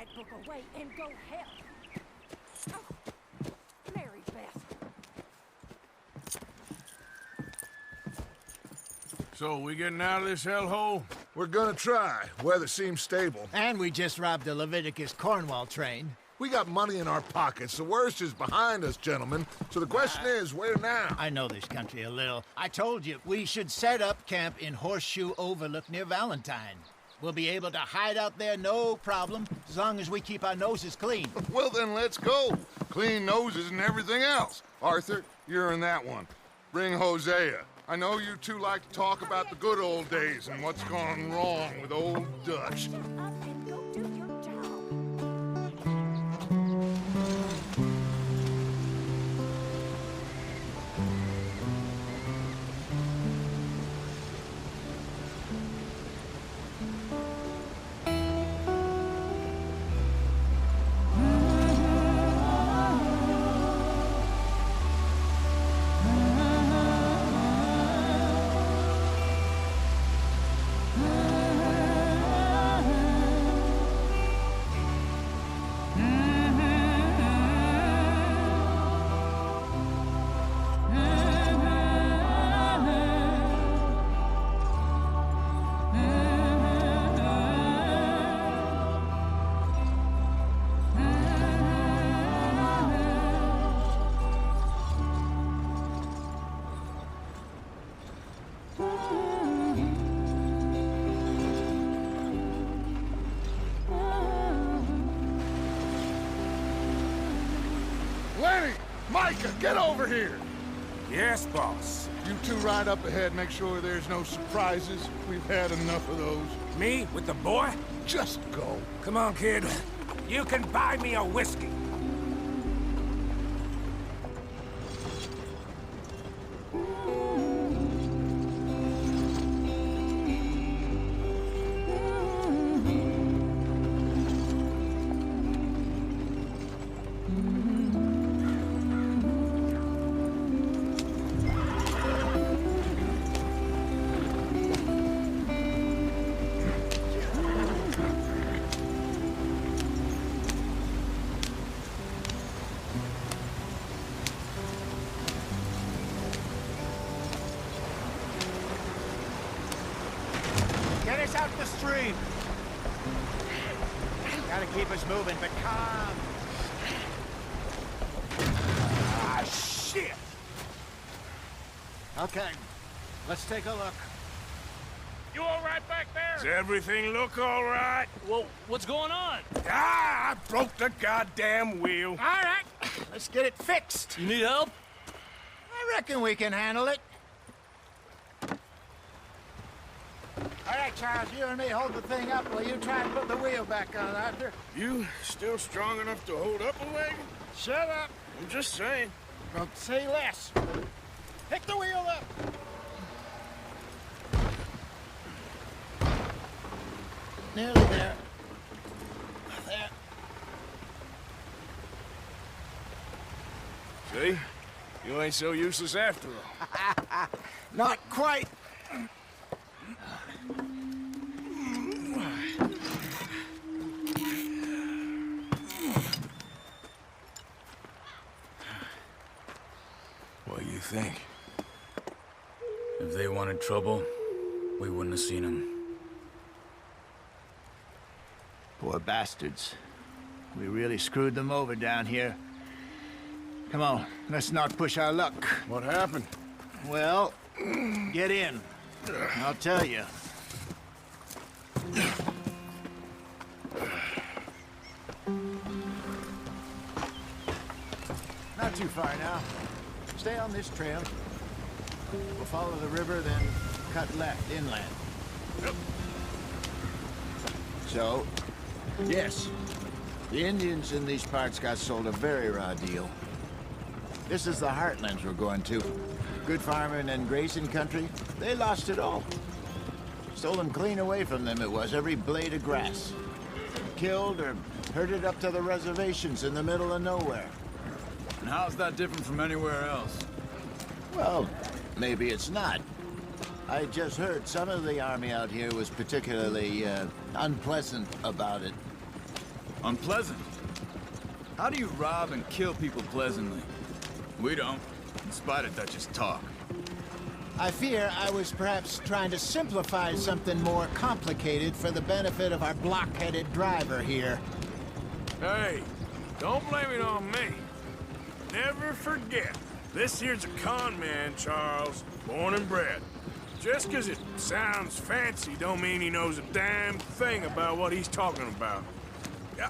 that book away and go help. Oh, Mary Beth. So, we getting out of this hellhole? We're gonna try. Weather seems stable. And we just robbed a Leviticus Cornwall train. We got money in our pockets. The worst is behind us, gentlemen. So the question is, where now? I know this country a little. I told you, we should set up camp in Horseshoe Overlook near Valentine. We'll be able to hide out there, no problem, as long as we keep our noses clean. Well, then let's go. Clean noses and everything else. Arthur, you're in that one. Bring Hosea. I know you two like to talk about the good old days and what's gone wrong with old Dutch. Shut up and go do your job. Lenny! Micah, get over here! Yes, boss. You two ride up ahead, make sure there's no surprises. We've had enough of those. Me with the boy? Just go. Come on, kid. You can buy me a whiskey. Get us out the stream. Gotta keep us moving, but calm. Ah, shit! Okay, let's take a look. You all right back there? Does everything look all right? Well, what's going on? Ah, I broke the goddamn wheel. All right, let's get it fixed. You need help? I reckon we can handle it. All right, Charles, you and me hold the thing up while you try and put the wheel back on, Arthur. You still strong enough to hold up a wagon? Shut up. I'm just saying. Don't say less. Pick the wheel up. Nearly there. There. See? You ain't so useless after all. Not quite. What do you think? If they wanted trouble, we wouldn't have seen them. Poor bastards. We really screwed them over down here. Come on, let's not push our luck. What happened? Well, get in. I'll tell you. Not too far now. Stay on this trail. We'll follow the river, then cut left inland. Yep. So, yes, the Indians in these parts got sold a very raw deal. This is the heartlands we're going to. Good farming and grazing country, they lost it all. Stolen clean away from them it was, every blade of grass. Killed or herded up to the reservations in the middle of nowhere. And how's that different from anywhere else? Well, maybe it's not. I just heard some of the army out here was particularly, unpleasant about it. Unpleasant? How do you rob and kill people pleasantly? We don't, in spite of Dutch's talk. I fear I was perhaps trying to simplify something more complicated for the benefit of our block-headed driver here. Hey, don't blame it on me. Never forget, this here's a con man, Charles, born and bred. Just 'cause it sounds fancy don't mean he knows a damn thing about what he's talking about. Yeah.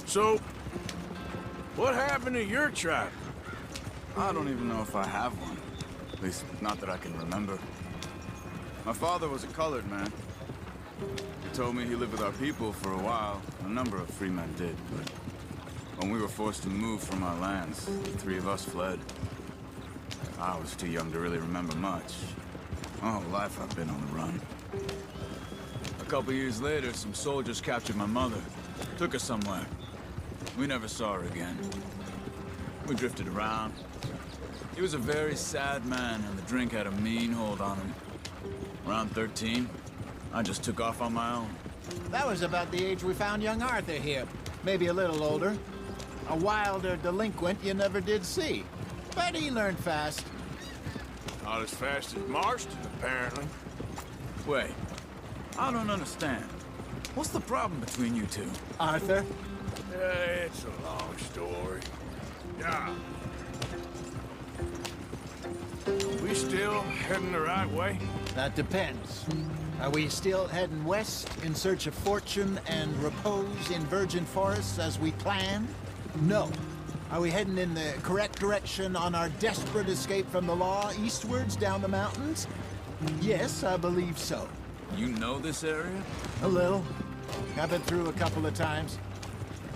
So, what happened to your tribe? I don't even know if I have one. At least, not that I can remember. My father was a colored man. He told me he lived with our people for a while. A number of free men did, but when we were forced to move from our lands, the three of us fled. I was too young to really remember much. My whole life I've been on the run. A couple years later, some soldiers captured my mother. Took her somewhere. We never saw her again. We drifted around. He was a very sad man, and the drink had a mean hold on him. Around 13, I just took off on my own. That was about the age we found young Arthur here. Maybe a little older. A wilder delinquent you never did see. But he learned fast. Not as fast as Marston, apparently. Wait, I don't understand. What's the problem between you two? Arthur? It's a long story. Yeah. We still heading the right way? That depends. Are we still heading west in search of fortune and repose in virgin forests as we planned? No. Are we heading in the correct direction on our desperate escape from the law eastwards down the mountains? Yes, I believe so. You know this area? A little. I've been through a couple of times.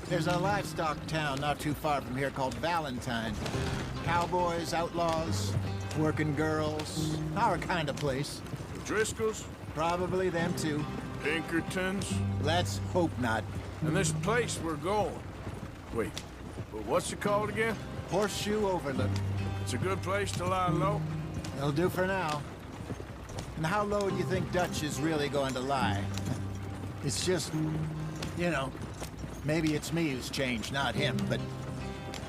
There's a livestock town not too far from here called Valentine. Cowboys, outlaws, working girls, our kind of place. Driscoll's? Probably them too. Pinkertons? Let's hope not. And this place we're going. Wait, but what's it called again? Horseshoe Overlook. It's a good place to lie low? It'll do for now. And how low do you think Dutch is really going to lie? It's just, you know, maybe it's me who's changed, not him, but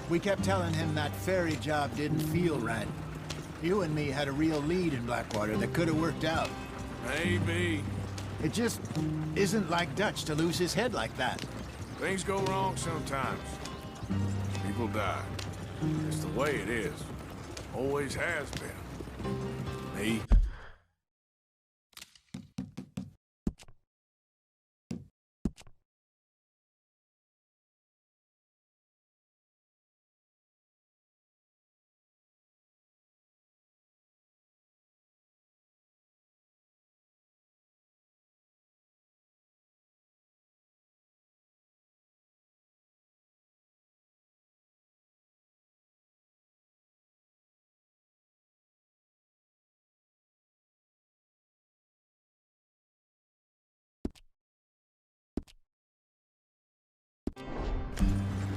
we kept telling him that ferry job didn't feel right. You and me had a real lead in Blackwater that could have worked out. Maybe. It just isn't like Dutch to lose his head like that. Things go wrong sometimes. People die. It's the way it is. Always has been. Me.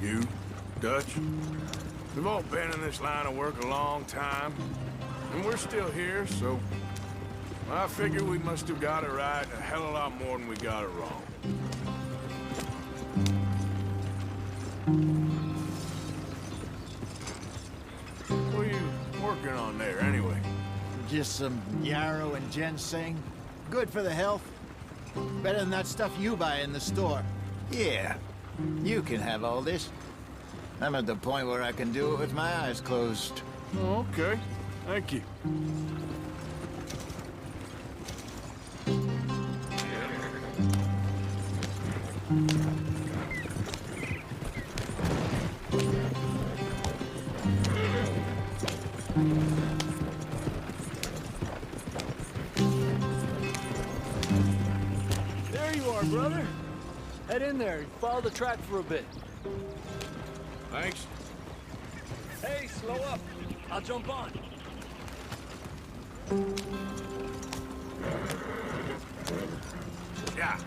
You, Dutch, we've all been in this line of work a long time, and we're still here, so I figure we must have got it right a hell of a lot more than we got it wrong. What are you working on there, anyway? Just some yarrow and ginseng. Good for the health. Better than that stuff you buy in the store. Yeah, you can have all this. I'm at the point where I can do it with my eyes closed. Oh, okay. Thank you. There you are, brother. Head in there and follow the track for a bit. Thanks. Hey, slow up. I'll jump on. Yeah.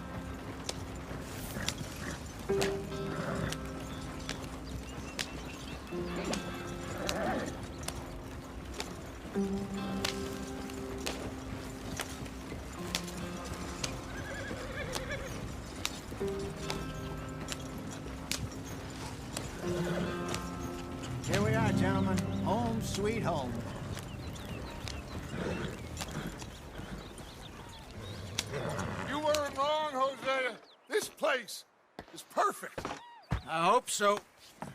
Here we are, gentlemen. Home sweet home. You weren't wrong, Hosea. This place is perfect. I hope so.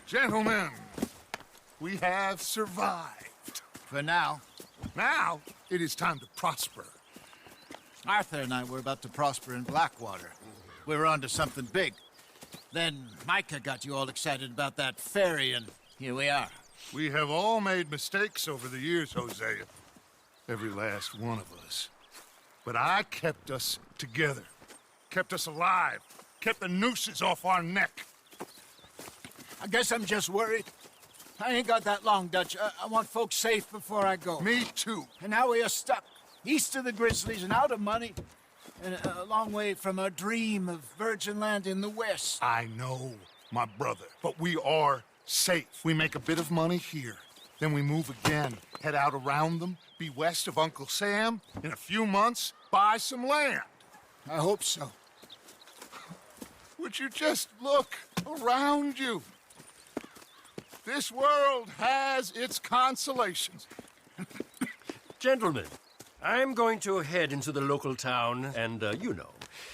Gentlemen, we have survived. For now. Now, it is time to prosper. Arthur and I were about to prosper in Blackwater. We were onto something big. Then Micah got you all excited about that ferry, and here we are. We have all made mistakes over the years, Hosea. Every last one of us. But I kept us together. Kept us alive. Kept the nooses off our neck. I guess I'm just worried. I ain't got that long, Dutch. I want folks safe before I go. Me too. And now we are stuck, east of the Grizzlies and out of money, and a long way from our dream of virgin land in the west. I know, my brother, but we are safe. We make a bit of money here, then we move again, head out around them, be west of Uncle Sam, in a few months, buy some land. I hope so. Would you just look around you? This world has its consolations. Gentlemen, I'm going to head into the local town and,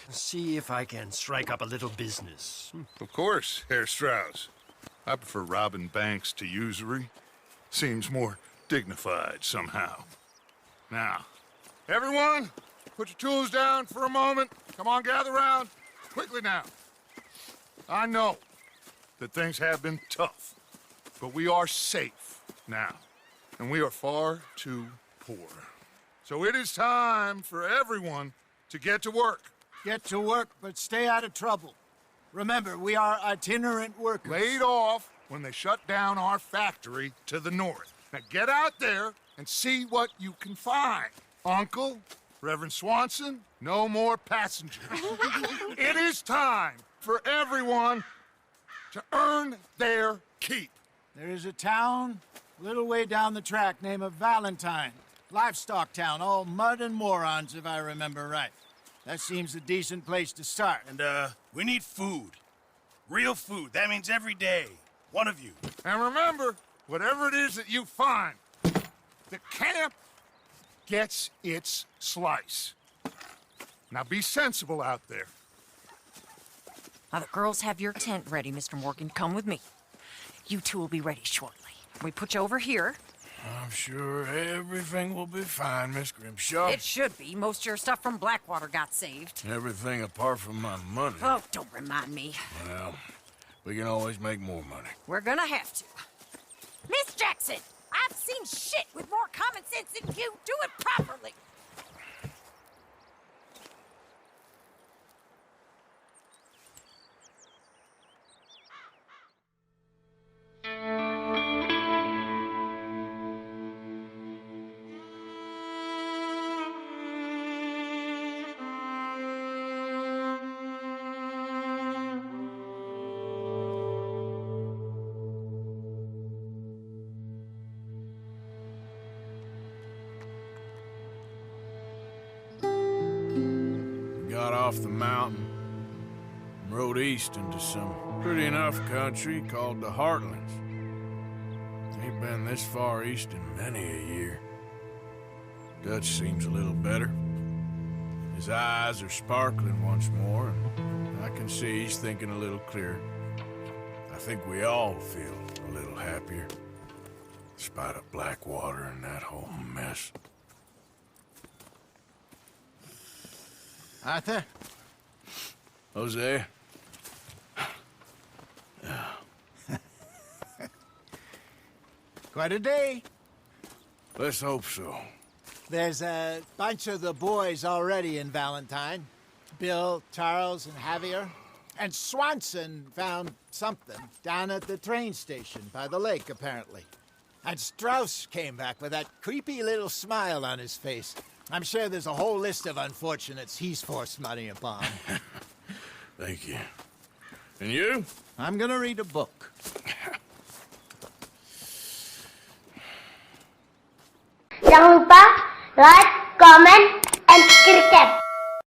see if I can strike up a little business. Of course, Herr Strauss. I prefer robbing banks to usury. Seems more dignified somehow. Now, everyone, put your tools down for a moment. Come on, gather round. Quickly now. I know that things have been tough, but we are safe now, and we are far too poor. So it is time for everyone to get to work. Get to work, but stay out of trouble. Remember, we are itinerant workers. Laid off when they shut down our factory to the north. Now get out there and see what you can find. Uncle, Reverend Swanson, no more passengers. It is time for everyone to earn their keep. There is a town a little way down the track named Valentine. Livestock town, all mud and morons, if I remember right. That seems a decent place to start. And, we need food. Real food. That means every day. One of you. And remember, whatever it is that you find, the camp gets its slice. Now be sensible out there. Now, the girls have your tent ready, Mr. Morgan. Come with me. You two will be ready shortly. We put you over here. I'm sure everything will be fine, Miss Grimshaw. It should be. Most of your stuff from Blackwater got saved. Everything apart from my money. Oh, don't remind me. Well, we can always make more money. We're gonna have to. Miss Jackson, I've seen shit with more common sense than you. Do it properly. Got off the mountain and rode east into some pretty enough country called the Heartlands. Ain't been this far east in many a year. Dutch seems a little better. His eyes are sparkling once more, and I can see he's thinking a little clearer. I think we all feel a little happier, despite of Blackwater and that whole mess. Arthur? Jose? Quite a day. Let's hope so. There's a bunch of the boys already in Valentine. Bill, Charles, and Javier. And Swanson found something down at the train station by the lake, apparently. And Strauss came back with that creepy little smile on his face. I'm sure there's a whole list of unfortunates he's forced money upon. Thank you. And you? I'm gonna read a book. Jangan lupa like, comment, and subscribe.